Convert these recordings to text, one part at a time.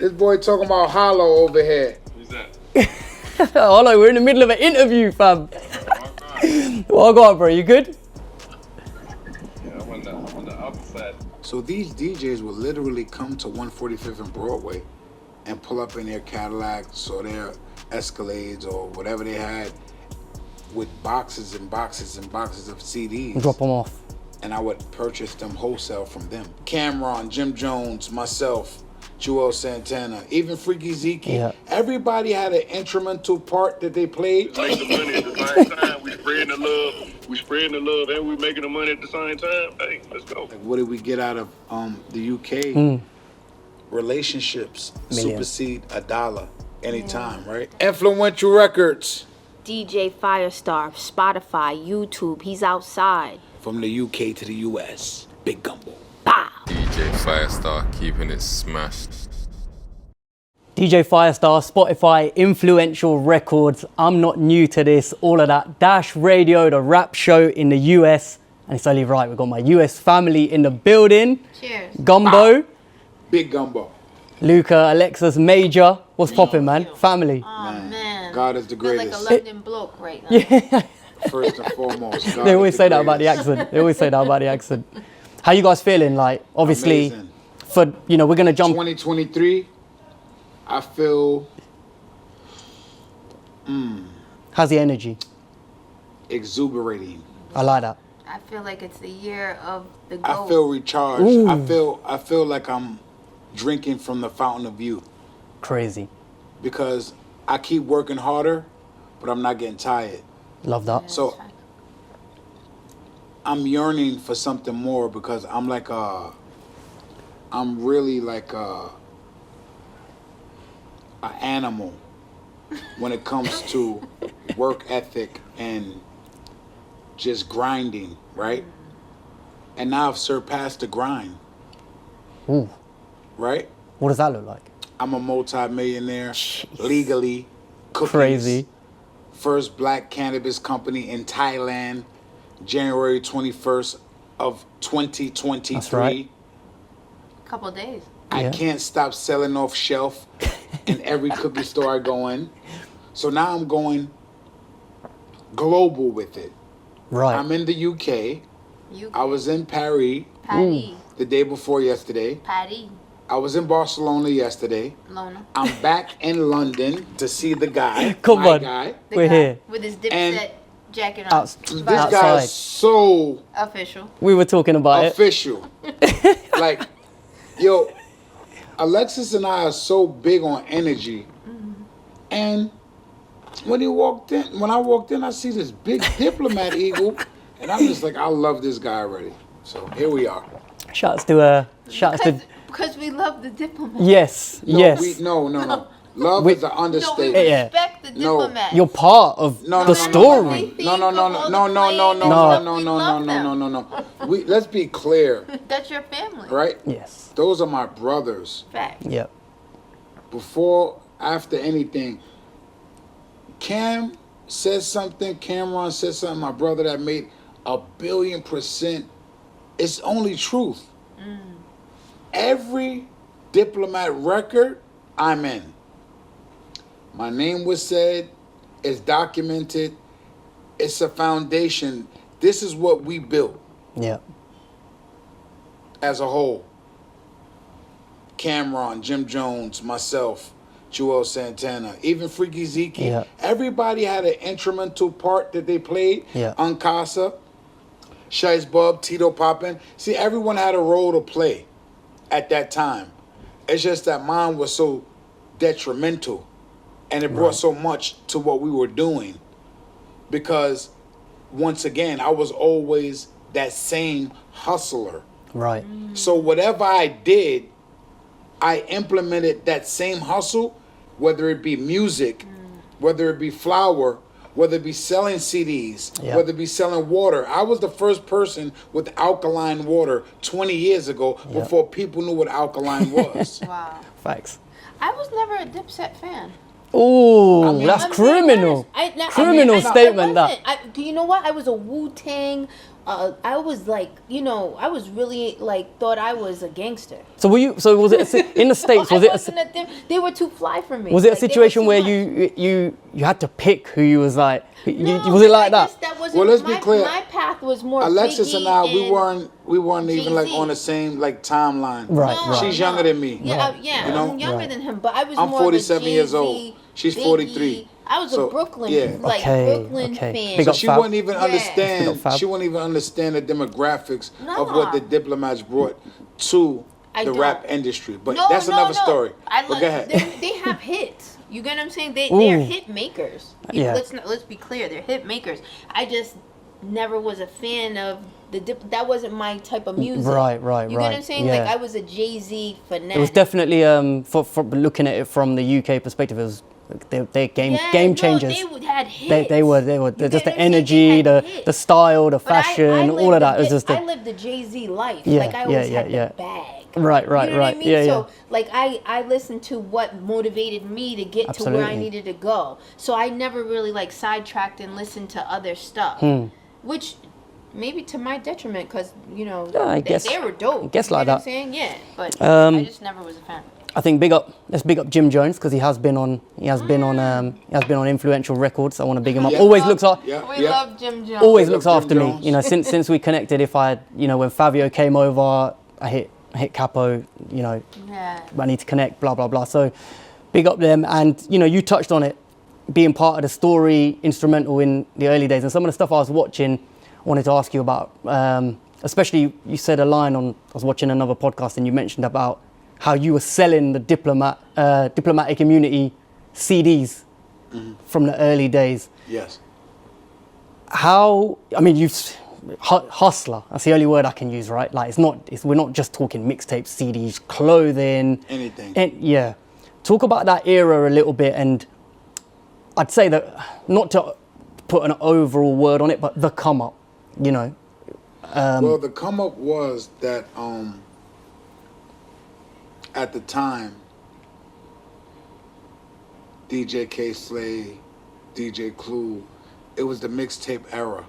This boy talking about hollow over here. Who's that? Hold on, we're in the middle of an interview, fam. Well, go on, bro. You good? Yeah, I'm on the other side. So these DJs would literally come to 145th and Broadway and pull up in their Cadillacs or their Escalades or whatever they had with boxes and boxes and boxes of CDs. Drop them off. And I would purchase them wholesale from them. Cameron, Jim Jones, myself, Joel Santana, even Freaky Zeke. Yeah. Everybody had an instrumental part that they played. Make the money at the same time. We spreading the love. We spreading the love and we making the money at the same time. Hey, let's go. Like, what did we get out of the UK? Relationships supersede $1 anytime, right? Influential records. DJ Firestarr, Spotify, YouTube, he's outside. From the UK to the US, Big Gumbo. Bow. DJ Firestarr keeping it smashed. DJ Firestarr, Spotify, Influential Records. I'm not new to this. All of that. Dash Radio, the rap show in the US. And it's only right, we've got my US family in the building. Cheers. Gumbo. Bow. Big Gumbo. LUKA, Alexis, Major. What's poppin', man? Family. Oh, man. God is the Feel like greatest. a London bloke right now. Yeah. First and foremost. God They always is say the that about the greatest. accent. They always say that about the accent. How you guys feeling? Like, obviously, Amazing. for, you know, we're going to jump. 2023, I feel How's the energy? exuberating. I like that. I feel like it's the year of the I goat. feel recharged. Ooh. I feel like I'm drinking from the fountain of youth Crazy. because I keep working harder, but I'm not getting tired. Love that. So I'm yearning for something more because I'm like I'm really like an animal when it comes to work ethic and just grinding, right? And now I've surpassed the grind, Ooh. right? What does that look like? I'm a multi-millionaire, legally, cookies, Crazy. first black cannabis company in Thailand, January 21st of 2023. That's right. Couple days. I Yeah. can't stop selling off shelf in every cookie store I go in. So now I'm going global with it. Right. I'm in the UK. You, I was in Paris Patty. the day before yesterday. Patty. I was in Barcelona yesterday. Lona. I'm back in London to see the guy. Come my on. guy. The We're guy here. with his And Dipset jacket on. Outs- This outside. guy's so Official. We were talking about it. official. Like, yo, Alexis and I are so big on energy. And when I walked in, I see this big diplomat eagle, and I'm just like, I love this guy already. So here we are. Shouts to Because we love the diplomat. yes, No, yes. no. Love is an No, we understatement. Yeah. respect the No. diplomat. You're part of the story. No. Let's be clear, That's your family. right? Yes. Those are my brothers. Fact. Yep. Before, after anything, Cameron said something, my brother that made 1,000,000,000%. It's only truth. Every Diplomat record I'm in, my name was said, it's documented, it's a foundation. This is what we built Yep. as a whole. Cameron, Jim Jones, myself, Joel Santana, even Freaky Zeke. Yeah. Everybody had an instrumental part that they played. Yeah. Uncasa, Shice Bub, Tito Poppin. See, everyone had a role to play at that time. It's just that mine was so detrimental and it brought so much to what we were doing because, once again, I was always that same hustler. Right. So whatever I did, I implemented that same hustle, whether it be music, whether it be flour, whether it be selling CDs, Yeah. whether it be selling water. I was the first person with alkaline water 20 years ago before people knew what alkaline was. Wow. Facts. I was never a Dipset fan. Ooh, that's I'm being criminal. honest. Criminal statement, I that. wasn't. Do you know what? I was a Wu-Tang, I was like, you know, I was really like thought I was a gangster. So were you? So was it in the States? Was I it? wasn't they were too fly for me. Was it a Like, they were situation too where much. you had to pick who you was like? No, Was it like I that? just- that wasn't Well, let's be clear. My path was more Alexis Biggie and I, we weren't even like Jay-Z. on the same like timeline. Right, No, right. She's younger than me. Yeah, yeah, You know? I'm younger Right. than him, but I was I'm more 47 of a years Jay-Z, old. She's Biggie. 43. I was So, a Brooklyn, yeah. like Okay, Brooklyn okay. fan. Big So up she Fab. wouldn't even Yeah. Big understand. up Fab. She wouldn't even understand the demographics Nah. of what the Diplomats brought to I the don't. rap industry. But No, that's no, another no. story. I But like, go ahead. they have hits. You get what I'm saying? They're Ooh. hit makers. Yeah. Let's be clear. They're hit makers. I just never was a fan of the that wasn't my type of music. Right, You get what I'm right. saying? Yeah. Like I was a Jay-Z fanatic. It was definitely for looking at it from the UK perspective. It was they game changers. They had hits. They were You just get the what I'm saying? energy, They had the hits. style, the But I fashion, lived all of the that. It was Di- just I lived the Jay-Z life. Yeah, Like I always yeah, had yeah. the bag. Right, You know what I right. mean? Yeah, So yeah. like I listened to what motivated me to get to where I Absolutely. needed to go. So I never really like sidetracked and listened to other stuff, which maybe to my detriment because you know Yeah, I guess- they were dope. I guess You like get what that. I'm saying? Yeah, but Um, I just never was a fan. I think let's big up Jim Jones because he has been on influential records. I want to big him up. Yeah. Always looks up. Yeah, We yeah. love Jim Jones. Always Big up looks Jim after me. Jones. You know, since we connected, if I when FIVIO came over, I hit Capo. You know, Yeah. I need to connect. Blah blah blah. So big up them, and you know, you touched on it, being part of the story, instrumental in the early days, and some of the stuff I was watching. I wanted to ask you about, especially you said a line on. I was watching another podcast, and you mentioned about how you were selling the diplomatic immunity CDs from the early days. Yes. How? I mean, hustler. That's the only word I can use, right? Like we're not just talking mixtapes, CDs, clothing, Anything. And yeah, talk about that era a little bit, and I'd say that not to put an overall word on it, but the come up, you know. Well, the come up was that at the time, DJ K Slay, DJ Clue, it was the mixtape era.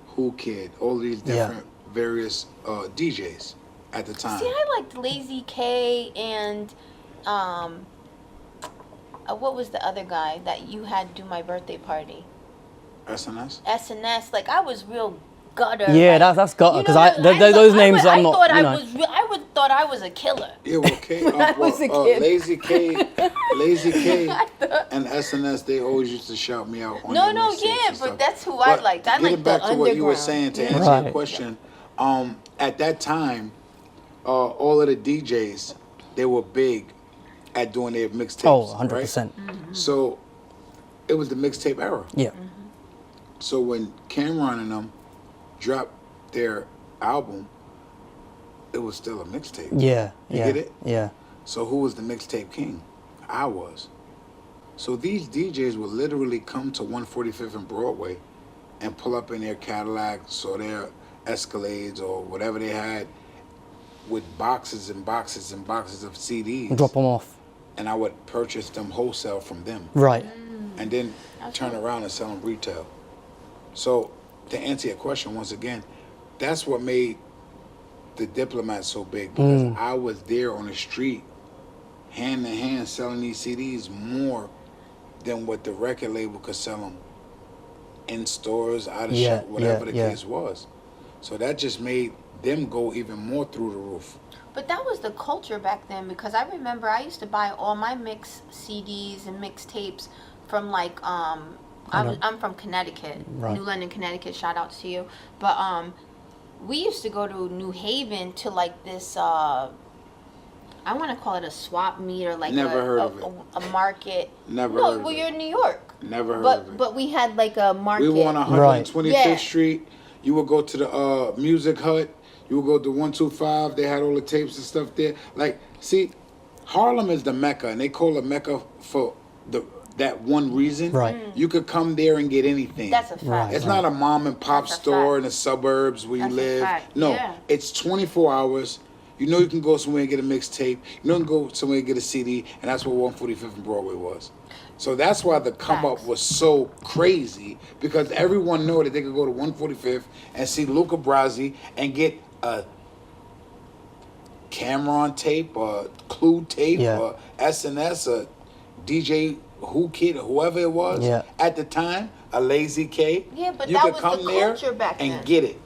Who Kid, all these different various DJs at the time. See, I liked Lazy K and what was the other guy that you had do my birthday party? SNS? SNS. Like I was real gutter. Yeah, like, that's gutter, you 'cause know, those names I I'm not, thought you know. I would thought I was a killer. Yeah, well, K, When I was a kid. Lazy K, and SNS, they always used to shout me out on No, their no, mixtapes yeah, and but stuff. that's who I liked. I getting liked the back to what you were underground. saying to Yeah. answer Right. your question, at that time, all of the DJs, they were big at doing their mixtapes. Oh, 100%. Right? So it was the mixtape era. Yeah. So when Cameron and them dropped their album, it was still a mixtape. Yeah. You Yeah. get it? Yeah. So who was the mixtape king? I was. So these DJs would literally come to 145th and Broadway and pull up in their Cadillacs or their Escalades or whatever they had with boxes and boxes and boxes of CDs. Drop them off. And I would purchase them wholesale from them. Right. And then turn around and sell them retail. So to answer your question once again, that's what made the Diplomats so big, because I was there on the street, hand in hand, selling these CDs more than what the record label could sell them in stores, out of shop, whatever the case was. So that just made them go even more through the roof. But that was the culture back then, because I remember I used to buy all my mix CDs and mixtapes from like I'm from Connecticut, Right. New London, Connecticut. Shout out to you. But we used to go to New Haven to like this. I want to call it a swap meet or like Never heard of it. a market. Never No, heard of well, it. you're in New York. Never heard of it. But we had like a market. We were on 125th Right. Yeah. Street. You would go to the Music Hut. You would go to 125. They had all the tapes and stuff there. Like, see, Harlem is the Mecca, and they call it Mecca for that one reason. Right. You could come there and get anything. That's a fact. Right. It's not a mom and pop That's a store fact. in the suburbs where That's you a live. fact, No, yeah. it's 24 hours. You know you can go somewhere and get a mixtape. You know you can go somewhere and get a CD, and that's what 145th and Broadway was. So that's why the come up was so crazy, because everyone knew that they could go to 145th and see LUKA BRAZI and get a Cameron tape or Clue tape or SNS or DJ Who Kid or whoever it was at the time, a Lazy K. Yeah, but you that could was come the there culture back then. and get it.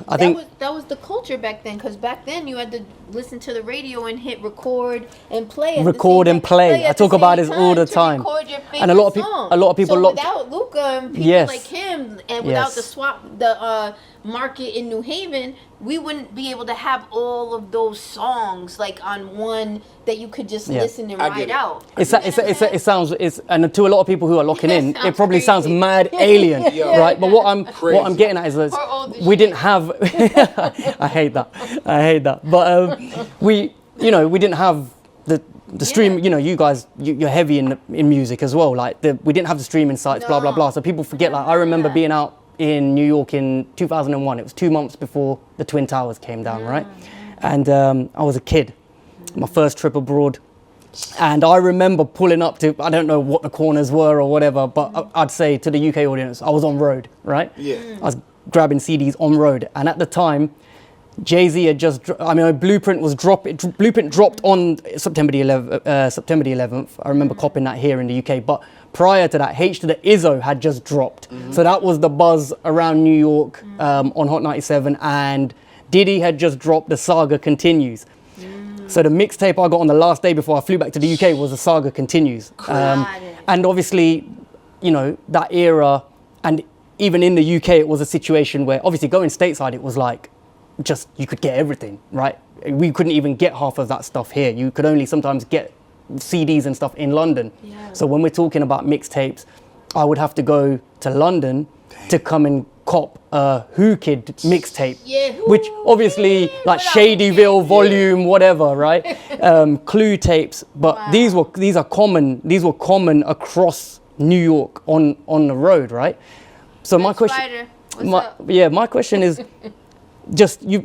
I think that was the culture back then, because back then you had to listen to the radio and hit record and play. At record the and play. I talk about this all the to time. Record your And a lot of favorite people, song. So locked. without Luka and people like him, and without the market in New Haven, we wouldn't be able to have all of those songs like on one that you could just listen and ride out. It sounds, and to a lot of people who are locking in, it probably crazy. sounds mad alien, right? But what I'm getting at is that we didn't have. I hate that. But we didn't have the stream. You know, you guys, you're heavy in music as well. Like we didn't have the streaming sites, blah blah blah. So people forget. Like I remember being out in New York in 2001. It was 2 months before the Twin Towers came down, right? And I was a kid, my first trip abroad. And I remember pulling up to, I don't know what the corners were or whatever, but I'd say to the UK audience, I was on road, right? Yeah. I was grabbing CDs on road. And at the time, Jay-Z had just, Blueprint dropped on September the 11th. I remember copping that here in the UK. But prior to that, H to the Izzo had just dropped. So that was the buzz around New York on Hot 97. And Diddy had just dropped The Saga Continues. So the mixtape I got on the last day before I flew back to the UK was The Saga Continues. And obviously, that era, and even in the UK, it was a situation where obviously going stateside, it was like, just you could get everything, right? We couldn't even get half of that stuff here. You could only sometimes get CDs and stuff in London. So when we're talking about mixtapes, I would have to go to London to come and cop a Who Kid mixtape, which obviously like Shadyville volume, whatever, right? Clue tapes, but these were common across New York on the road, right? So my question, my question is. Just we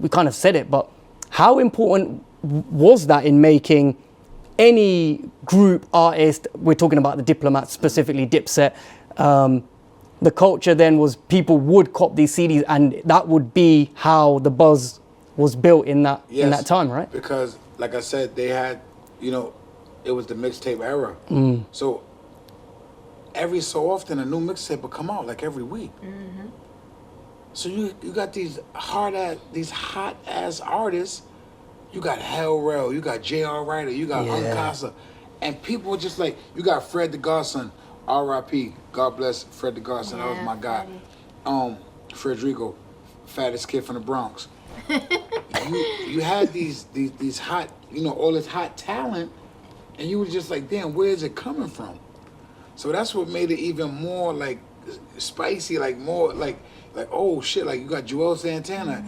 kind of said it, but how important was that in making any group artist? We're talking about the Diplomats, specifically Dipset. The culture then was people would cop these CDs, and that would be how the buzz was built in that time, right? Because, like I said, they had, it was the mixtape era. So every so often a new mixtape would come out, like every week. So you got these hot ass artists. You got Hell Rell, you got J.R. Ryder, you got Uncasa, and people were just like, you got Fred the Godson, R.I.P. God bless Fred the Godson, that was my guy. Frederico, fattest kid from the Bronx. you had these hot, all this hot talent, and you were just like, damn, where is it coming from? So that's what made it even more like spicy, like more like oh shit, like you got Joel Santana,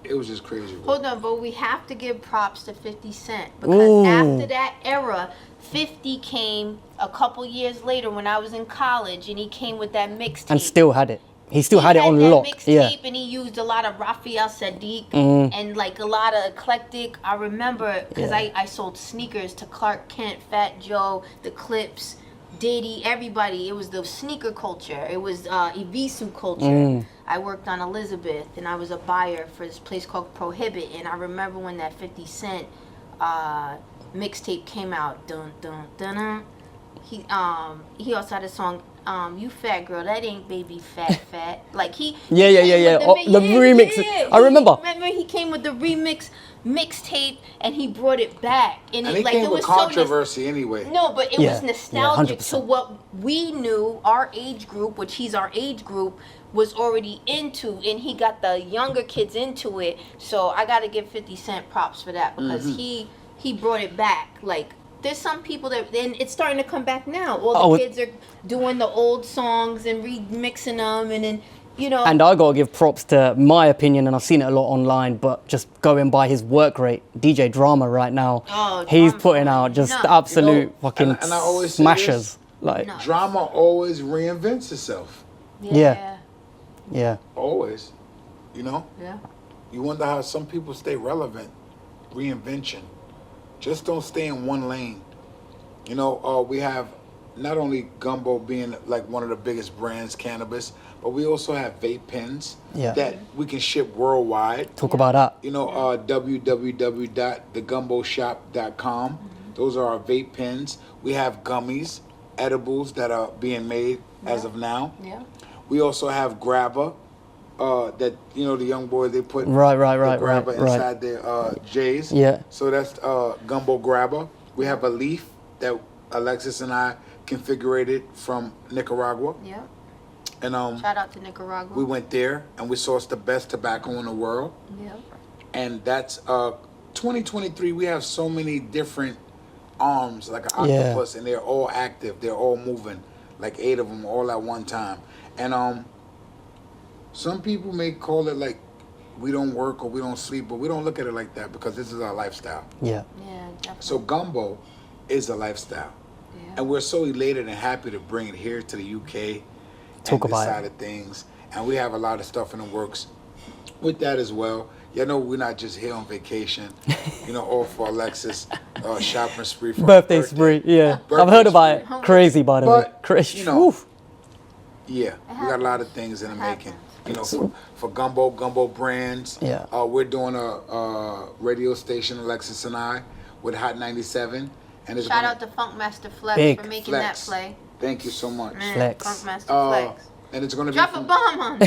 it was just crazy. Hold on, but we have to give props to 50 Cent, because after that era, 50 came a couple years later when I was in college, and he came with that mixtape. And still had it. He still had it on lock. Mixtape, and he used a lot of Raphael Sadiq and like a lot of eclectic. I remember because I sold sneakers to Clark Kent, Fat Joe, the Clips, Diddy, everybody. It was the sneaker culture. It was Evisu culture. I worked on Elizabeth, and I was a buyer for this place called Prohibit. And I remember when that 50 Cent mixtape came out. Dun dun dun dun. He also had a song. You fat girl, that ain't baby fat. Like the remix. I remember. Remember he came with the remix mixtape, and he brought it back, and he like came it with was controversy anyway. No, but it was nostalgic 100%. to what we knew. Our age group, which he's our age group, was already into, and he got the younger kids into it. So I got to give 50 Cent props for that, because he brought it back. Like, there's some people that, and it's starting to come back now. All the kids are doing the old songs and remixing them, and then, And I gotta give props to my opinion, and I've seen it a lot online, but just going by his work rate, DJ Drama right now, he's putting out just absolute fucking and I always smashers. Drama always reinvents itself. Yeah. Always, Yeah. you wonder how some people stay relevant. Reinvention. Just don't stay in one lane. You know, we have not only Gumbo being like one of the biggest brands, Cannabis, but we also have vape pens that we can ship worldwide. Talk about that. You know, www.thegumboshop.com. Those are our vape pens. We have gummies, edibles that are being made as of now. Yeah. We also have Grabber, that, you know, the young boys, they put Right, the Grabber inside their J's. Yeah. So that's Gumbo Grabber. We have a leaf that Alexis and I configured from Nicaragua. Yeah. And Shout out to Nicaragua. we went there and we sourced the best tobacco in the world. Yeah. And that's 2023. We have so many different arms like an octopus, and they're all active. They're all moving, like 8 of them all at one time. And some people may call it like we don't work or we don't sleep, but we don't look at it like that because this is our lifestyle. Yeah. Yeah, definitely. So Gumbo is a lifestyle. Yeah. And we're so elated and happy to bring it here to the UK. Talk and about this it. side of things. And we have a lot of stuff in the works with that as well. You know, we're not just here on vacation. You know, all for Alexis shopping spree for Birthday her spree, yeah. Birthday I've heard about spree. it. Crazy, by the way. But, Crazy. you know, Oof. Yeah, we got a lot of things in the making. You know, for Gumbo Brands. Yeah. We're doing a radio station, Alexis and I, with Hot 97. And it's Shout gonna, out to Funkmaster Flex Big for making Flex. that play. Thank you so much. Man, Flex. Funkmaster Flex. And it's going to be Drop a from, bomb on me.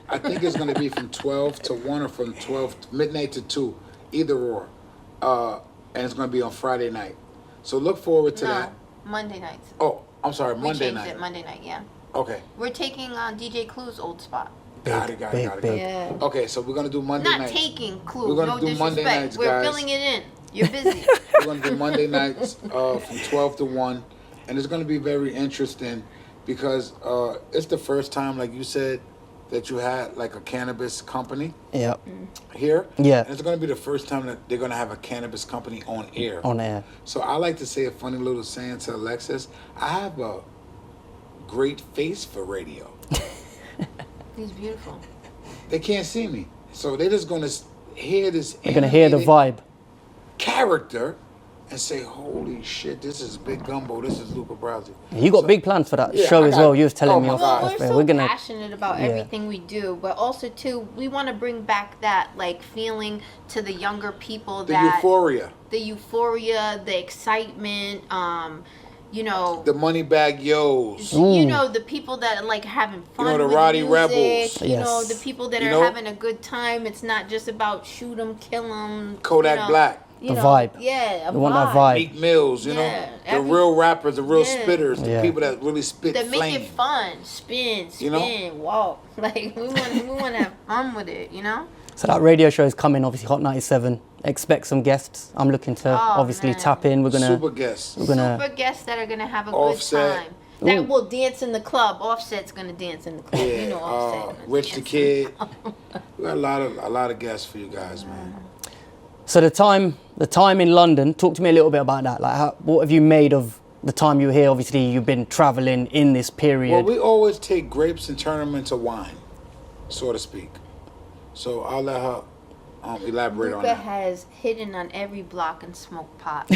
I think it's going to be from 12 to 1 or from 12 midnight to 2, either or. And it's going to be on Friday night. So look forward to that. Monday nights. Oh, I'm sorry, We Monday changed night. it Monday night, yeah. Okay. We're taking on DJ Clue's old spot. Got it. big. Yeah. Okay, so we're going to do Monday Not nights. taking Clue. We're gonna No do disrespect. Monday nights, We're guys. filling it in. You're busy. We're going to do Monday nights from 12 to 1. And it's going to be very interesting because it's the first time, like you said, that you had like a cannabis company Yeah. here. Yeah. And it's going to be the first time that they're going to have a cannabis company on air. On air. So I like to say a funny little saying to Alexis. I have a great face for radio. He's beautiful. They can't see me. So they're just going to hear this They're going to hear the vibe. character and say, holy shit, this is Big Gumbo, this is LUKA BRAZI. You got big plans for that Yeah, show I as got- well. You was telling oh me my off. God. Well, off we're air. so We're gonna. passionate about yeah. everything we do, but also too, we want to bring back that like feeling to the younger people, The that euphoria, the euphoria, the excitement, you know, the Moneybagg Yos. you know, the people that are like having fun. know, the with Roddy music, Rebels. You know, Yes. the people that You are know? having a good time. It's not just about shoot 'em, kill 'em. Kodak you know, Black. You The know, vibe. Yeah, a We want that vibe. vibe. Meek Mills, you Yeah, know, the every- real rappers, the real Yeah. spitters, the Yeah. people that really spit That make flame. it fun. Spin, You know? walk. Like we want to have fun with it, you know. So that radio show is coming. Obviously, Hot 97. Expect some guests. I'm looking to obviously man. tap in. We're gonna. Super guests. We're gonna. Super guests that are gonna have a Offset. good time. That Ooh. will dance in the club. Offset's gonna dance in the club. You know Offset. gonna Rich the dance. Kid. We got a lot of guests for you guys, man. So the time in London. Talk to me a little bit about that. Like, what have you made of the time you were here? Obviously, you've been traveling in this period. Well, we always take grapes and turn them into wine, so to speak. So I'll let her elaborate on Luka that. has hidden on every block and smoked pot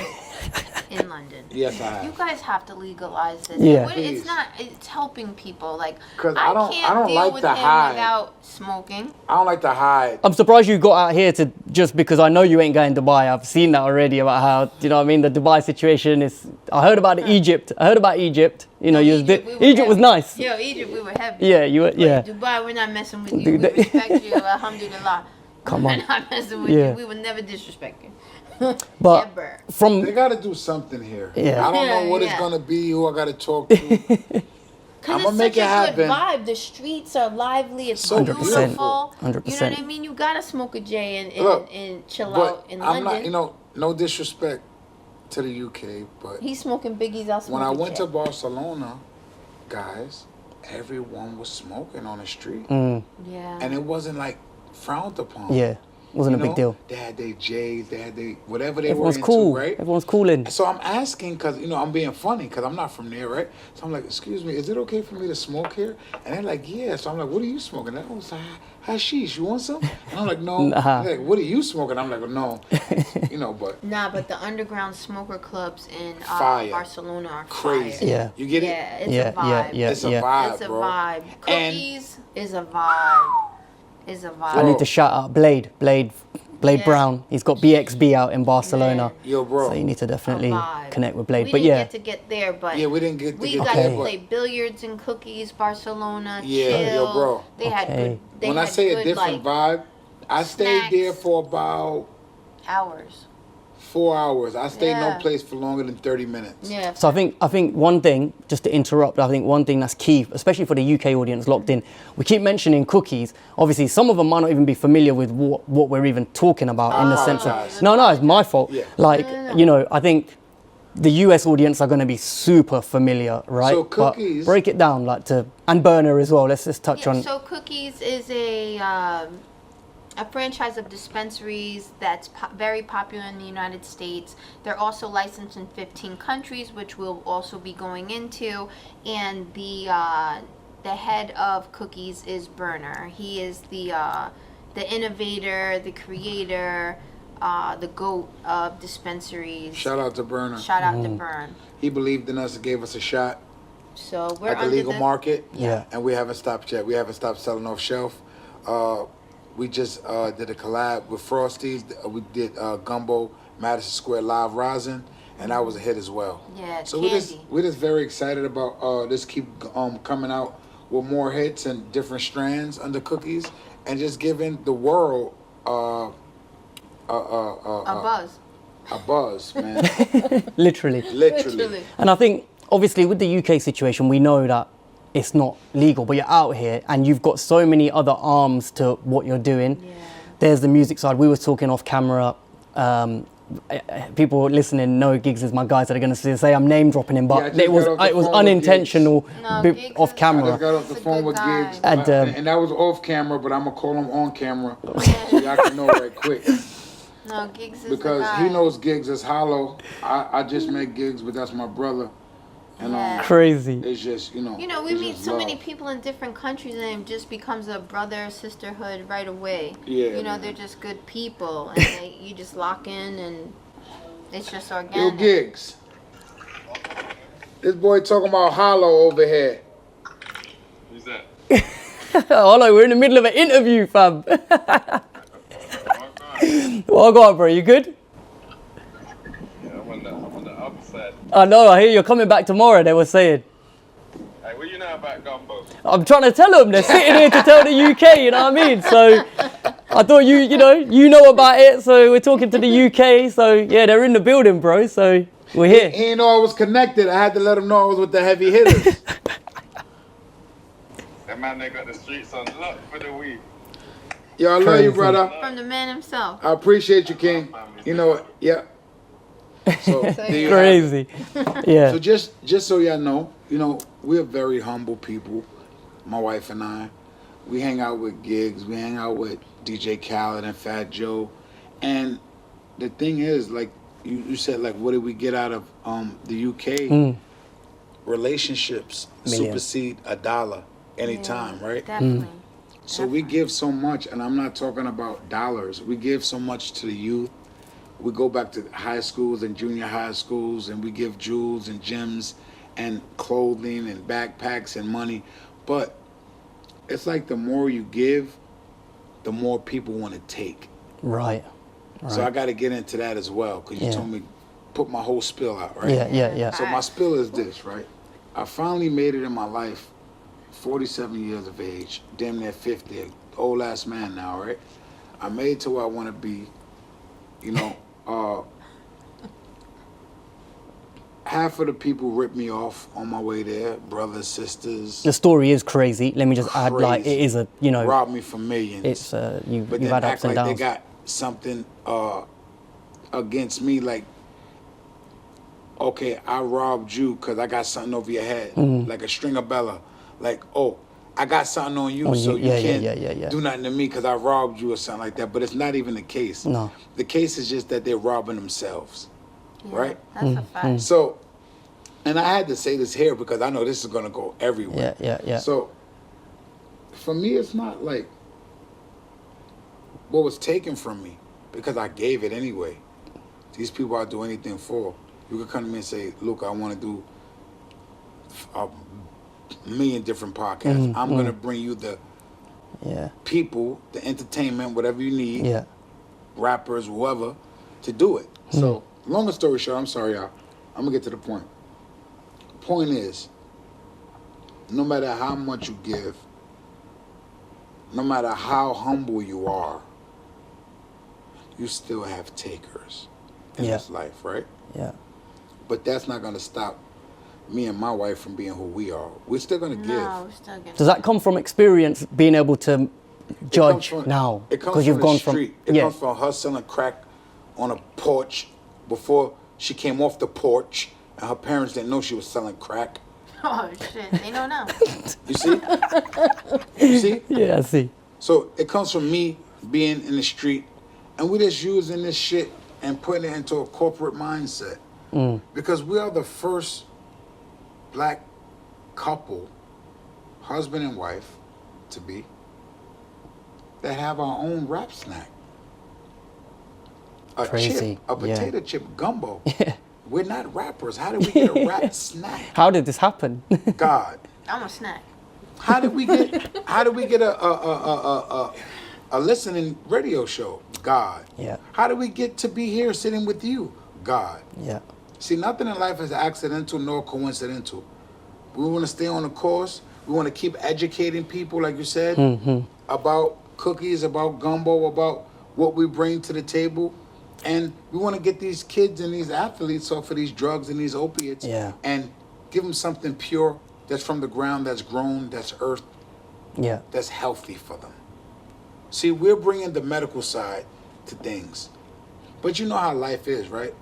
in London. Yes, I You have. guys have to legalize this. Yeah. Please. It's not. It's helping people. Like 'Cause I I don't can't deal like with the him high. without smoking. I don't like to hide. I'm surprised you got out here to just because I know you ain't going to Dubai. I've seen that already about how, you know what I mean, the Dubai situation is. I heard about Egypt. You know, we were Egypt was heavy. nice. Yo, Egypt, we were heavy. Yeah, you were. But Yeah. Dubai, we're not messing with you. We respect you. Alhamdulillah. Come We're on. not messing with Yeah. you. We would never disrespect you. But Ever. from They got to do something here. Yeah. I don't know what it's Yeah. gonna be. Who I got to talk to. Because I'ma it's make such it a good happen. vibe. The streets are lively. It's So beautiful. 100%. You know 100%. what I mean? You gotta smoke a J Look, and chill but out in I'm London. not. You know, no disrespect to the UK, but He's smoking biggies. I'll smoke when I a went J. to Barcelona, guys, everyone was smoking on the street, Yeah. and it wasn't like frowned upon. yeah, Wasn't a you big know? deal. They had their J's, they had their whatever they Everyone's were into, cool. right? Everyone's cooling. So I'm asking because, you know, I'm being funny because I'm not from there, right? So I'm like, excuse me, is it okay for me to smoke here? And they're like, yeah. So I'm like, what are you smoking? And I was like, hashish, you want some? And I'm like, no. Nah. They're like, what are you smoking? I'm like, no. You know, but Nah, but the underground smoker clubs in Fire. Barcelona are crazy. fire. Yeah. You get it? Yeah, it's Yeah, a vibe. yeah, It's a yeah. vibe, It's a bro. vibe. And- Cookies is a vibe. Is a vibe. I need to shout out Blade Yeah. Brown. He's got BXB out in Barcelona. Yo, bro. So you need to definitely A vibe. connect with Blade. We but didn't yeah, get to get there, but Yeah, we didn't get to we get got there, to but- play billiards and Cookies, Barcelona. Yeah, chill. yo, bro. They had Okay. good. They When I had say a good, different like, vibe, I stayed snacks. there for about hours. 4 hours. I stayed Yeah. no place for longer than 30 minutes. Yeah. so I think one thing, just to interrupt, I think one thing that's key, especially for the UK audience locked in, we keep mentioning Cookies. Obviously, some of them might not even be familiar with what we're even talking about in the sense apologize. of, no, it's my fault. Yeah. Like, you know, I think the US audience are going to be super familiar, right? So But Cookies- break it down, like and Burner as well. Let's just touch Yeah, on. so Cookies is a franchise of dispensaries that's very popular in the United States. They're also licensed in 15 countries, which we'll also be going into. And the head of Cookies is Burner. He is the innovator, the creator, the GOAT of dispensaries. Shout out to Burner. Shout out to Burn. He believed in us and gave us a shot So we're at the under legal market. Yeah. And we haven't stopped yet. We haven't stopped selling off shelf. We just did a collab with Frosties. We did Gumbo, Madison Square Live Rosin, and that was a hit as well. Yeah, So Candy. we're just very excited about this keep coming out with more hits and different strands under Cookies, and just giving the world A buzz. a buzz, man. Literally. Literally. And I think, obviously, with the UK situation, we know that it's not legal, but you're out here and you've got so many other arms to what you're doing. Yeah. There's the music side. We were talking off camera. People listening know Giggs is my guy, so they're going to say I'm name dropping him, Yeah, I but just it was got off the phone with unintentional No, bit Giggs off is- I camera. just got off the He's a phone good with guy. Giggs, And, and that was off camera, but I'm gonna call him on camera so y'all can know right quick. No, Giggs is Because the guy. he knows Giggs is hollow. I just met Giggs, but that's my brother. And Yeah. Crazy. it's just, you know. You know, we it's meet just so many love. people in different countries and it just becomes a brother sisterhood right away. Yeah, You know, man. they're just good people and you just lock in and it's just Yo, organic. Giggs. This boy talking about hollow over here. Who's that? Hello, we're in the middle of an interview, fam. Oh, Well, go on, bro. You good? yeah, I'm on the other side. I know. I hear you're coming back tomorrow. They were saying. Hey, what you know about Gumbo? I'm trying to tell them. They're sitting here to tell the UK. You know what I mean? So I thought you know about it. So we're talking to the UK. So yeah, they're in the building, bro. So we're here. He didn't know I was connected. I had to let him know I was with the heavy hitters. That man, they got the streets on lock for the week. Yo, I love Crazy. you, brother. From the man himself. I appreciate you, King. You know, yeah. So, there you have it. Crazy. Yeah. So just so y'all know, you know, we're very humble people. My wife and I, we hang out with Giggs, we hang out with DJ Khaled and Fat Joe, and the thing is, like you said, like what did we get out of the UK? Relationships Million. supersede $1 anytime, right? Definitely. So we give so much, and I'm not talking about dollars. We give so much to the youth. We go back to high schools and junior high schools, and we give jewels and gems and clothing and backpacks and money. But it's like the more you give, the more people want to take. Right. So I got to get into that as well, because you Yeah. told me put my whole spill out, right? Yeah. So my spill is this, right? I finally made it in my life, 47 years of age, damn near 50, old ass man now, right? I made it to where I want to be, you know. Half of the people ripped me off on my way there, brothers, sisters, The story is crazy. Let me just add, like, Crazy. it is a, robbed me for millions. it's you've But had then ups act and like they downs. got something against me, like, okay, I robbed you because I got something over your head, Mm-hmm. like a string of Bella. Like, oh, I got something on you, On so you. you can't Yeah. do nothing to me because I robbed you or something like that. But it's not even the case. No. The case is just that they're robbing themselves, Yeah, right? That's a fact. So, and I had to say this here because I know this is gonna go everywhere. Yeah. So, for me, it's not like what was taken from me because I gave it anyway. These people I'll do anything for. You could come to me and say, "Look, I want to do a million different podcasts. I'm gonna bring you the people, the entertainment, whatever you need, rappers, whoever, to do it." So, longer story short, I'm sorry, y'all. I'm gonna get to the point. The point is, no matter how much you give, no matter how humble you are, you still have takers in this life, right? Yeah. But that's not gonna stop me and my wife from being who we are. We're still gonna give. No, we're still gonna. Does that come from experience, being able to judge now? It comes Because you've from gone the street. from It comes from her selling crack on a porch before she came off the porch, and her parents didn't know she was selling crack. Oh shit, they don't know. You see? You see? Yeah, I see. So it comes from me being in the street, and we're just using this shit and putting it into a corporate mindset. Because we are the first black couple, husband and wife, to be, that have our own rap snack. A Crazy. chip, a Yeah. potato chip gumbo. We're not rappers. How did we get a rap snack? How did this happen? God. I'm a snack. How did we get a listening radio show? God. Yeah. How did we get to be here sitting with you? God. Yeah. See, nothing in life is accidental nor coincidental. We want to stay on the course. We want to keep educating people, like you said, about cookies, about gumbo, about what we bring to the table. And we want to get these kids and these athletes off of these drugs and these opiates and give them something pure that's from the ground, that's grown, that's earth, that's healthy for them. See, we're bringing the medical side to things. But you know how life is, right?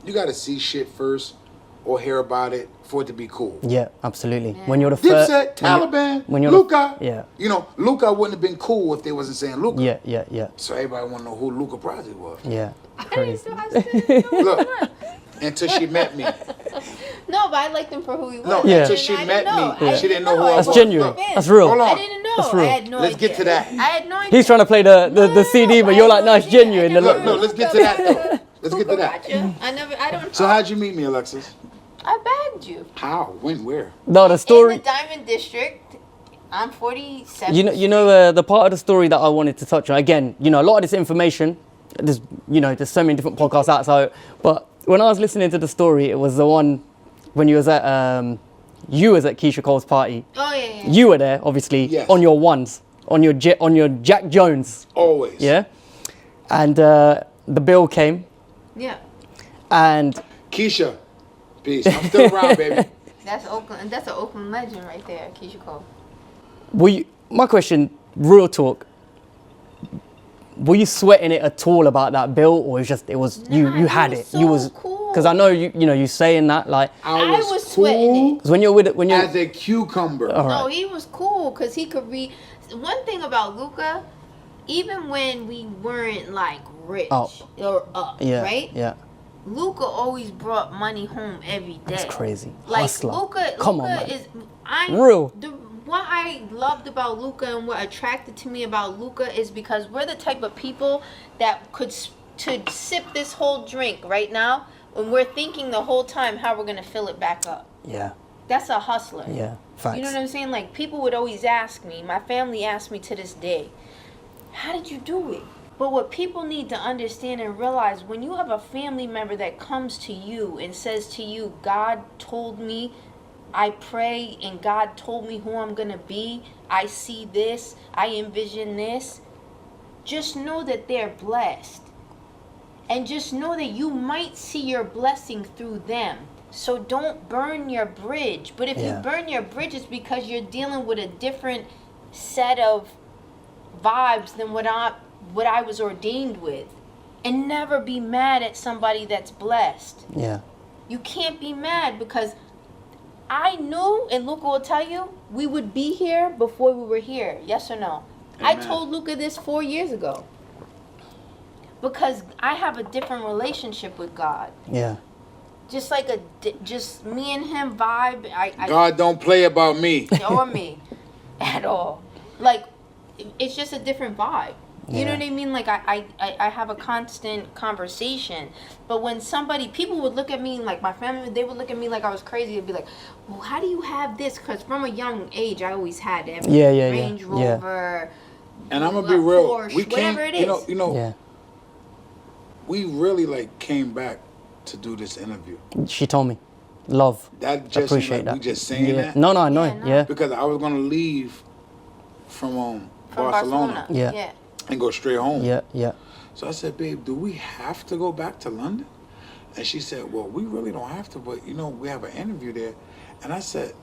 You got to see shit first or hear about it for it to be cool. Yeah, absolutely. When you're the first... Dipset, Taliban, when you're LUKA. Yeah. You know, LUKA wouldn't have been cool if they wasn't saying LUKA. Yeah. So everybody want to know who LUKA BRAZI was. Yeah. Crazy. Look, until she met me. No, but I liked him for who he was. No, Yeah. until she met me, she didn't know who I was. That's genuine. Look, That's real. hold on. I didn't know. That's real. I had no Let's idea. get to that. I had no idea. He's trying to play the CD, but you're like, no, it's genuine. Look, no, let's get to that, though. Let's get to that. Gotcha. I don't. So how'd you meet me, Alexis? I bagged you. How? When? Where? No, the In story... the Diamond District. I'm 47. You know the part of the story that I wanted to touch on. Again, a lot of this information, there's so many different podcasts out. So, but when I was listening to the story, it was the one when you was at Keisha Cole's party. Oh yeah. You were there, obviously, Yes. on your ones, on your Jack Jones. Always. Yeah, and the bill came, Yeah. and Keisha, peace. I'm still around, baby. That's Oakland. That's an Oakland legend right there, Keisha Cole. my question, real talk. Were you sweating it at all about that bill, or you had it? So You was cool. because I know you saying that like. I was was sweating cool it. 'Cause when you're as a cucumber. All right. No, he was cool because he could read. One thing about Luka, even when we weren't like rich Oh. or up, Yeah, right? yeah. Luka always brought money home every day. That's crazy. Like Hustler. Luka Come on, man. is Real. What I loved about Luka and what attracted to me about Luka is because we're the type of people that could sip this whole drink right now when we're thinking the whole time how we're gonna fill it back up. Yeah. That's a hustler. Yeah. Facts. You know what I'm saying? Like, people would always ask me, my family asks me to this day, how did you do it? But what people need to understand and realize, when you have a family member that comes to you and says to you, God told me, I pray, and God told me who I'm going to be, I see this, I envision this, just know that they're blessed. And just know that you might see your blessing through them. So don't burn your bridge. But if you burn your bridge, it's because you're dealing with a different set of vibes than what I was ordained with. And never be mad at somebody that's blessed. Yeah. You can't be mad because I knew, and Luka will tell you, we would be here before we were here. Yes or no? I Amen. told Luka this 4 years ago. Because I have a different relationship with God. Yeah. Just like just me and him vibe. God don't play about me. Or me at all. Like, it's just a different vibe. You know what I mean? Like, I have a constant conversation. But when people would look at me, like my family, they would look at me like I was crazy. They'd be like, well, how do you have this? Because from a young age, I always had everything. Range Rover. And I'm going to be real. Porsche, We came, whatever it is. you know, we really, like, came back to do this interview. She told me. Love. That just appreciate like, that. we just saying that. No, I know. Yeah. Because I was going to leave from Barcelona. Yeah. And go straight home. Yeah. So I said, babe, do we have to go back to London? And she said, well, we really don't have to, but, you know, we have an interview there. And I said,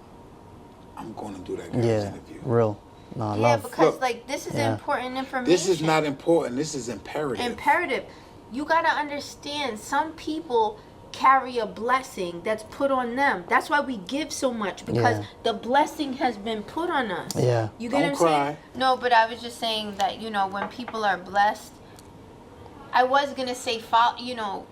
I'm going to do that guy's interview. Real. No, Yeah, love. because, Look, like, this is important information. This is not important. This is imperative. Imperative. You got to understand, some people carry a blessing that's put on them. That's why we give so much, because the blessing has been put on us. Yeah. You get Don't what I'm cry. saying? No, but I was just saying that, you know, when people are blessed, I was going to say, you know,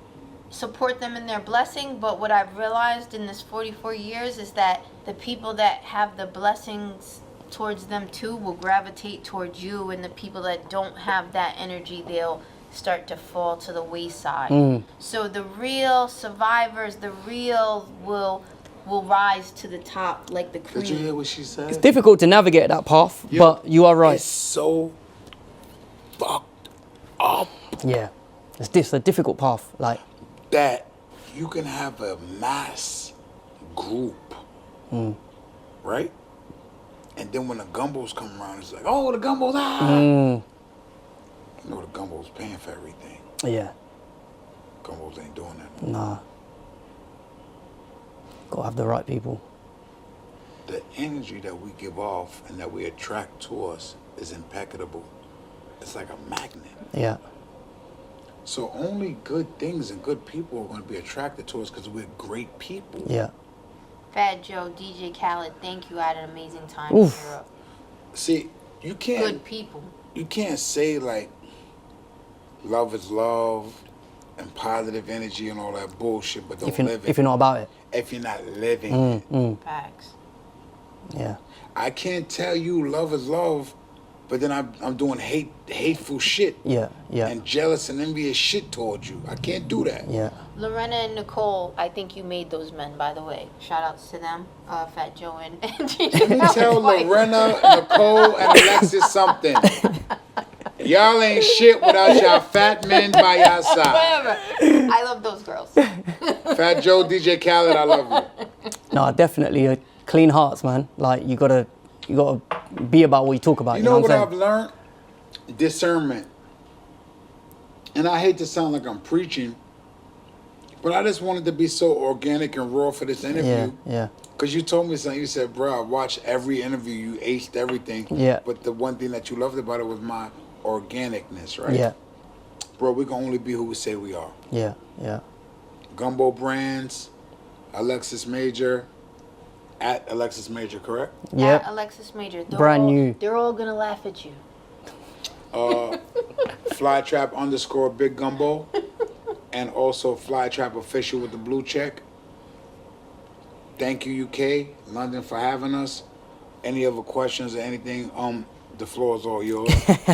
support them in their blessing, but what I've realized in this 44 years is that the people that have the blessings towards them too will gravitate towards you, and the people that don't have that energy, they'll start to fall to the wayside. So the real survivors, the real will rise to the top like the cream. Did you hear what she said? It's difficult to navigate that path, but you are right. It's so fucked up Yeah. It's a difficult path. Like, that you can have a mass group, right? And then when the gumbos come around, it's like, oh, the gumbos, You know the Gumbo's paying for everything. yeah. Gumbos ain't doing that. Nah. Gotta have the right people. The energy that we give off and that we attract to us is impeccable. It's like a magnet. Yeah. So only good things and good people are going to be attracted to us because we're great people. Yeah. Fat Joe, DJ Khaled, thank you. I had an amazing time Oof. in Europe. See, you can't. Good people. You can't say like love is love and positive energy and all that bullshit, but don't live it. If you're not about it. If you're not living it. Facts. Yeah. I can't tell you love is love, but then I'm doing hateful shit. Yeah. Yeah. And jealous and envious shit towards you. I can't do that. Yeah. Lorena and Nicole, I think you made those men, by the way. Shout outs to them, Fat Joe and DJ Let me tell Lorena, Nicole, and Alexis something. Y'all ain't shit without y'all fat men by your side. Whatever. I love those girls. Fat Joe, DJ Khaled, I love you. No, definitely clean hearts, man. Like you gotta be about what you talk about. You know what I'm I've saying? learned? Discernment. And I hate to sound like I'm preaching, but I just wanted to be so organic and raw for this interview. Yeah. Because you told me something. You said, bro, I watched every interview. You aced everything. Yeah. But the one thing that you loved about it was my organicness, right? Yeah. Bro, we can only be who we say we are. Yeah. Yeah. Gumbo Brands, Alexis Major, at Alexis Major, correct? Yeah. At Alexis Major. Brand new. They're all going to laugh at you. Flytrap _ Big Gumbo, and also Flytrap Official with the blue check. Thank you, UK, London, for having us. Any other questions or anything? The floor is all yours.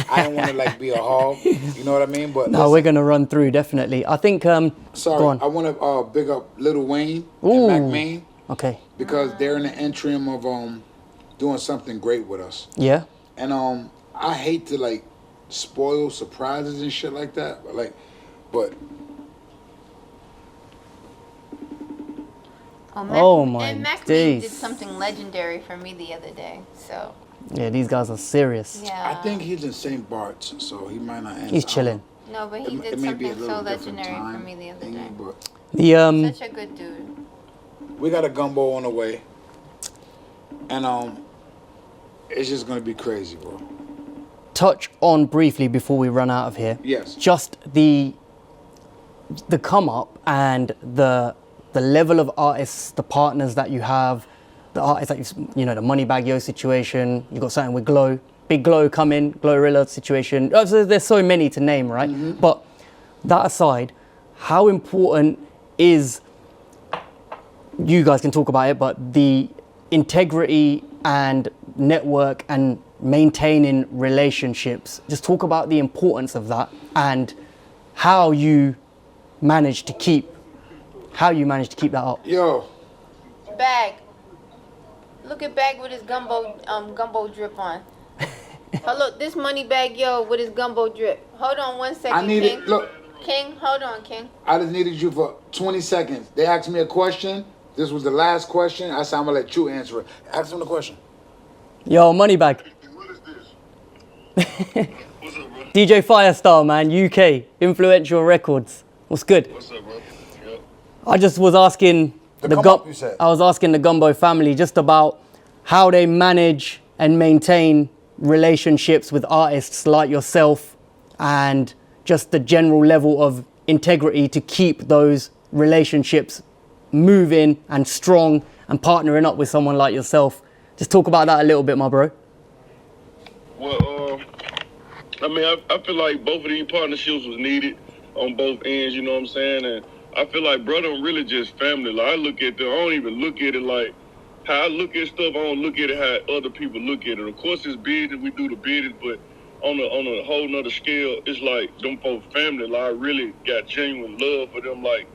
I don't want to like be a hog, you know what I mean? But No, we're gonna run through definitely. I think. Go sorry, on. I want to big up Lil Wayne Ooh. and Mac Main Okay. because they're in the interim of doing something great with us. Yeah. And I hate to like spoil surprises and shit like that, but Oh, my And Mac days. did something legendary for me the other day. So Yeah. These guys are serious. yeah. I think he's in St. Bart's, so he might not answer. He's chilling. No, but he did It may be a something little so different legendary for time me the other thingy, day. but The Such a good dude. we got a gumbo on the way, and it's just gonna be crazy, bro. touch on briefly before we run out of here. Yes. Just the come up and the level of artists, the partners that you have, the artists like the Moneybagg Yo situation. You got something with Glow, Big Glow coming, Glorilla situation. There's so many to name, right? But that aside, how important is, you guys can talk about it, but the integrity and network and maintaining relationships? Just talk about the importance of that and how you manage to keep that up. Yo, Bag. Look at Bag with his gumbo drip on. Oh, look, this Moneybagg Yo with his gumbo drip. Hold on 1 second, I need King. it. Look, King, hold on, King. I just needed you for 20 seconds. They asked me a question. This was the last question. I said I'm gonna let you answer it. Ask them the question. Yo, Moneybagg. What is this? What's up, bro? DJ Firestarr, man, UK, Influential Records. What's good? What's up, bro? Yep. I just was asking Come up, you said. I was asking the Gumbo family just about how they manage and maintain relationships with artists like yourself and just the general level of integrity to keep those relationships moving and strong and partnering up with someone like yourself. Just talk about that a little bit, my bro. Well, I mean, I feel like both of these partnerships was needed on both ends, you know what I'm saying? And I feel like brother really just family. Like, I don't even look at it like how I look at stuff. I don't look at it how other people look at it. Of course, it's business. We do the business, but on a whole nother scale, it's like them folks family. Like, I really got genuine love for them. Like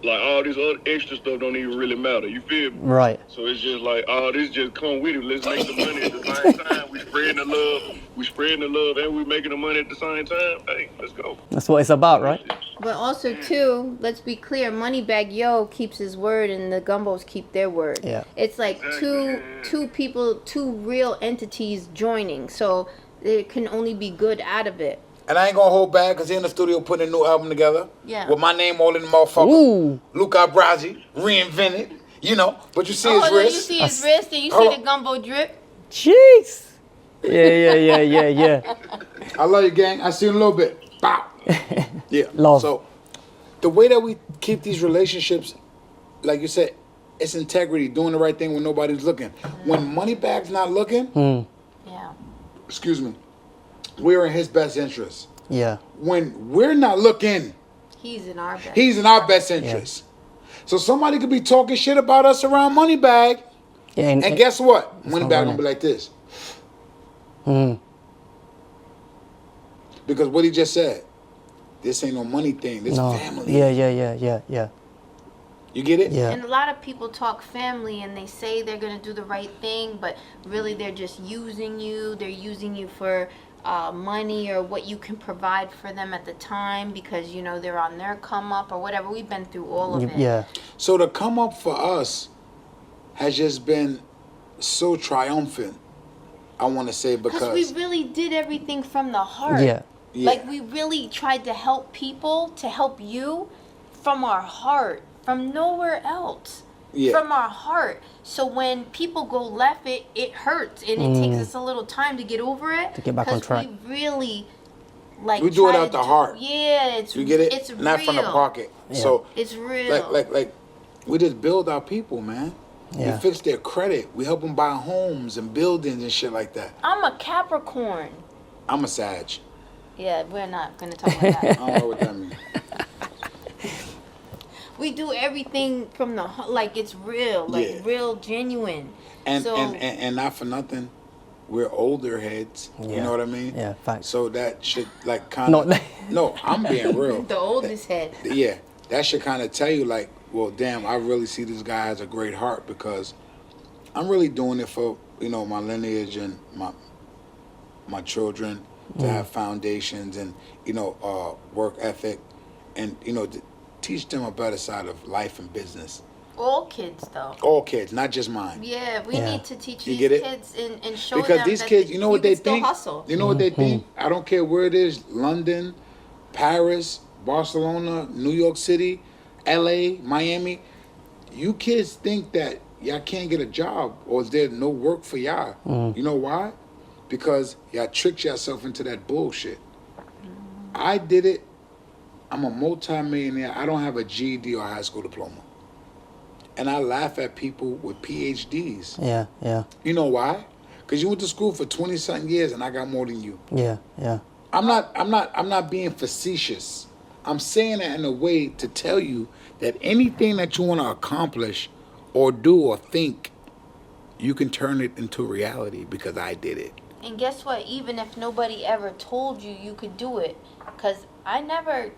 all this other extra stuff don't even really matter. You feel me? Right. So it's just like, oh, this just come with it. Let's make the money at the same time. We spreading the love, and we making the money at the same time. Hey, let's go. That's what it's about, right? But also, too, let's be clear, Moneybagg Yo keeps his word and the Gumbos keep their word. Yeah. It's like two people, two real entities joining. So there can only be good out of it. And I ain't gonna hold back because he in the studio putting a new album together. Yeah. With my name all in the motherfucker. Ooh. LUKA BRAZI, reinvented. You know, but you see his You wrist. see his wrist and you Hold see on. the gumbo drip. Jeez. Yeah. I love you, gang. I see you in a little bit. Bow. Yeah. Love. So the way that we keep these relationships, like you said, it's integrity, doing the right thing when nobody's looking. When Moneybag's not looking, Yeah. excuse me, we're in his best interest. Yeah. When we're not looking, He's in our best. he's in our best interest. So somebody could be talking shit about us around Moneybagg, Yeah. and guess what? not Moneybagg running. gonna be like this. Because what he just said, this ain't no money thing. This family. Yeah. You get it? Yeah. And a lot of people talk family and they say they're going to do the right thing, but really they're just using you. They're using you for money or what you can provide for them at the time because, you know, they're on their come up or whatever. We've been through all of it. Yeah. So the come up for us has just been so triumphant, I want to say, Because we really did everything from the heart. Yeah. Like, we really tried to help people, to help you from our heart, from nowhere else. Yeah. From our heart. So when people go left, it hurts. And it takes us a little time to get over it. To get back on track. We really, like, We do it try out to the heart. Yeah, it's You get it? It's Not real. from the pocket. Yeah. So It's real. like we just build our people, man. Yeah. We fix their credit. We help them buy homes and buildings and shit like that. I'm a Capricorn. I'm a Sag. Yeah, we're not going to talk about that. I don't know what that means. We do everything from the like it's real, like Yeah. real, genuine. And, So- and not for nothing, we're older heads. You Yeah. know what I mean? Yeah, facts. So that should like kind of Not- no, I'm being real. The oldest head. Yeah, that should kind of tell you like, well, damn, I really see this guy has a great heart because I'm really doing it for, you know, my lineage and my children to have foundations and, you know, work ethic and, you know, to teach them a better side of life and business. All kids, though. All kids, not just mine. Yeah, we Yeah. need to teach You these get it? kids and show Because them these that kids, you know what can they still think? hustle. You know what they think? I don't care where it is, London, Paris, Barcelona, New York City, LA, Miami. You kids think that y'all can't get a job or is there no work for y'all. You know why? Because y'all tricked yourself into that bullshit. I did it. I'm a multi-millionaire. I don't have a GED or a high school diploma. And I laugh at people with PhDs. Yeah, yeah, You know why? Because you went to school for 20-something years and I got more than you. yeah, yeah. I'm not being facetious. I'm saying that in a way to tell you that anything that you want to accomplish or do or think, you can turn it into reality because I did it. And guess what? Even if nobody ever told you, you could do it. Because I never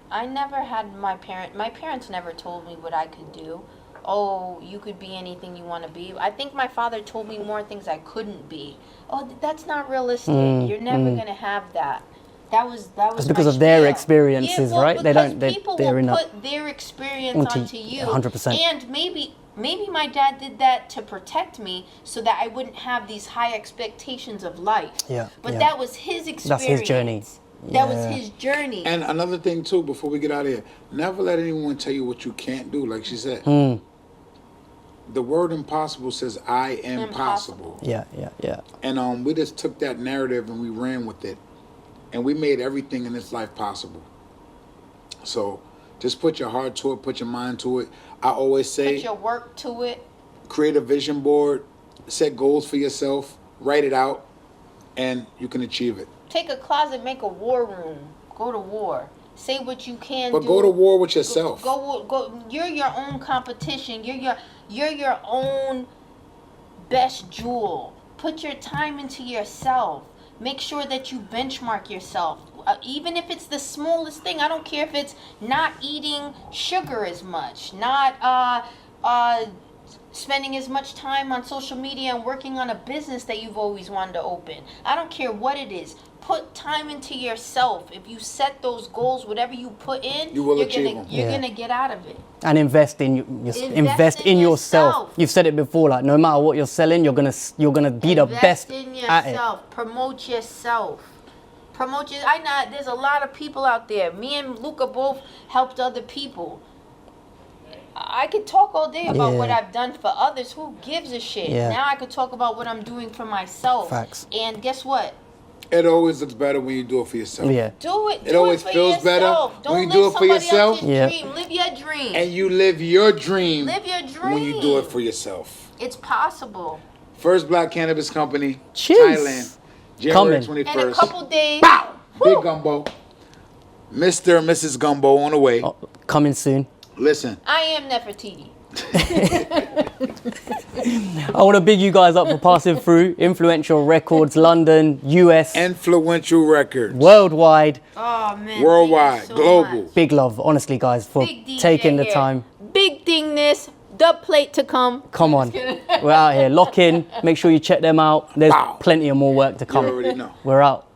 had my parents never told me what I could do. Oh, you could be anything you want to be. I think my father told me more things I couldn't be. Oh, that's not realistic. You're never going to have that. That was It's because of their experiences, right? People will put their experience onto you. 100%. And maybe my dad did that to protect me so that I wouldn't have these high expectations of life. Yeah. But that was his experience. That's his journey. That was his journey. And another thing too, before we get out of here, never let anyone tell you what you can't do. Like she said, the word impossible says I am possible. Yeah, yeah, yeah. And we just took that narrative and we ran with it, and we made everything in this life possible. So just put your heart to it, put your mind to it. I always say, put your work to it. Create a vision board, set goals for yourself, write it out, and you can achieve it. Take a closet, make a war room. Go to war. Say what you can do. But go to war with yourself. Go. You're your own competition. You're your own best jewel. Put your time into yourself. Make sure that you benchmark yourself. Even if it's the smallest thing. I don't care if it's not eating sugar as much, not spending as much time on social media and working on a business that you've always wanted to open. I don't care what it is. Put time into yourself. If you set those goals, whatever you put in, you're gonna get out of it. And invest in yourself. You've said it before, like no matter what you're selling, you're gonna be the best in at it. yourself. Promote yourself. There's a lot of people out there. Me and Luka both helped other people. I could talk all day about what I've done for others. Who gives a shit? Yeah. Now I could talk about what I'm doing for myself. Facts. And guess what? It always looks better when you do it for yourself. Yeah. Do it. It always feels better when you do it for yourself. Dream. Live your dream. And you live your dream. Live your dream. When you do it for yourself. It's possible. First black cannabis company, Cheers. Thailand, January 21st. In a couple days. Bow! Woo. Big Gumbo. Mr. and Mrs. Gumbo on the way. Oh, coming soon. Listen. I am Nefertiti. I want to big you guys up for passing through. Influential Records, London, US. Influential Records. Worldwide. Oh, man. Worldwide. Thank you so Global. much. Big love, honestly, guys, for taking the time. Big thing this. The plate to come. Come on. We're out here. Lock in. Make sure you check them out. There's plenty of more work to come. You already know. We're out.